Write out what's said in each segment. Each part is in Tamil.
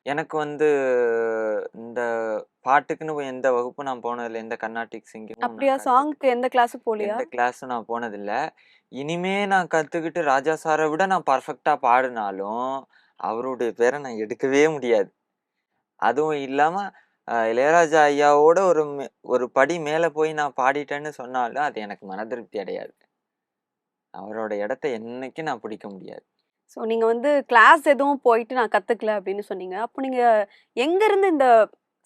எனக்கு வந்து இந்த பாட்டுக்குன்னு எந்த வகுப்பும் நான் போனதில்ல. எந்த கர்நாடிக் சிங்கிங்கும் அப்படியா? நான் சாங்க்கு எந்த கிளாஸும் போலியா? எந்த கிளாஸும் நான் போனதில்ல. இனிமே நான் கத்துக்கிட்டு ராஜா சார விட நான் பெர்ஃபெக்ட்டா பாடுனாலும், அவருடைய பேர நான் எடுக்கவே முடியாது. அதுவும் இல்லாம இளையராஜா ஐயாவோட ஒரு படி மேல போய் நான் பாடிட்டேன்னு சொன்னாலும், அது எனக்கு மன திருப்தி அடையாது. அவரோட இடத்த என்னைக்கும் நான் பிடிக்க முடியாது. ஸோ நீங்க வந்து கிளாஸ் எதுவும் போயிட்டு நான் கத்துக்கல அப்படின்னு சொன்னீங்க. அப்போ நீங்க எங்கருந்து இந்த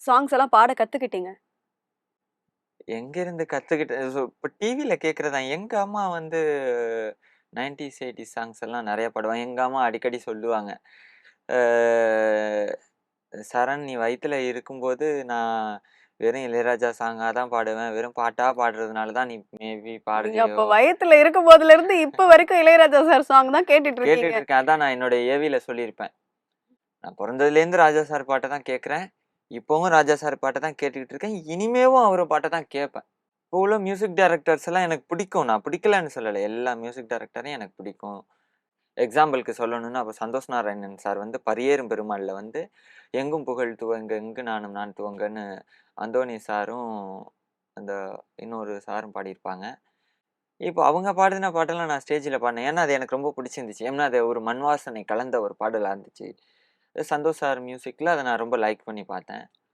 சாங்ஸ் எல்லாம் பாட கத்துக்கிட்டீங்க? எங்கேருந்து கத்துக்கிட்டேன் இப்ப டிவில கேட்கறது தான். எங்க அம்மா வந்து 90ஸ், 80ஸ் சாங்ஸ் எல்லாம் நெறைய பாடுவாங்க. எங்க அம்மா அடிக்கடி சொல்லுவாங்க. "அ சரண் நீ வயித்துல இருக்கும்போது நான் வெறும் இளையராஜா சாங்கா தான் பாடுவேன். வெறும் பாட்டா பாடுறதுனால தான் நீ மேபி நீங்க பாடுறியோ" அப்ப வயத்துல இருக்கும்போதுல இருந்து இப்ப வரைக்கும் இளையராஜா சார் சாங் தான் கேட்டுட்டு இருக்கீங்க. கேட்டுட்டு இருக்கேன். அதான் நான் என்னோட ஏவில சொல்லியிருப்பேன். நான் பொறந்ததுலேருந்து ராஜா சார் பாட்ட தான் கேட்கிறேன். இப்பவும் ராஜா சார் பாட்ட தான் கேட்டுக்கிட்டு இருக்கேன். இனிமேவும் அவரு பாட்ட தான் கேட்பேன். இப்போ உள்ள மியூசிக் டைரக்டர்ஸ் எல்லாம் எனக்கு பிடிக்கும். நான் பிடிக்கலன்னு சொல்லல. எல்லா மியூசிக் டைரக்டரையும் எனக்கு பிடிக்கும். எக்ஸாம்பிள்க்கு சொல்லணும்னா, அப்ப சந்தோஷ் நாராயணன் சார் வந்து பரியேறும் பெருமாள்ல வந்து, எங்கும் புகழ் துவங்க எங்கு நானும் நான் துவங்கன்னு அந்தோணி சாரும், அந்த இன்னொரு சாரும் பாடியிருப்பாங்க. இப்போ அவங்க பாடுன பாட்டெல்லாம் நான் ஸ்டேஜ்ல பாடுனேன். ஏன்னா, அது எனக்கு ரொம்ப பிடிச்சிருந்துச்சு. ஏன்னா, அது ஒரு மண் வாசனை கலந்த ஒரு பாடலா இருந்துச்சு. சந்தோஷ் சார் மியூசிக்ல அத நான் ரொம்ப லைக் பண்ணி பார்த்தேன்.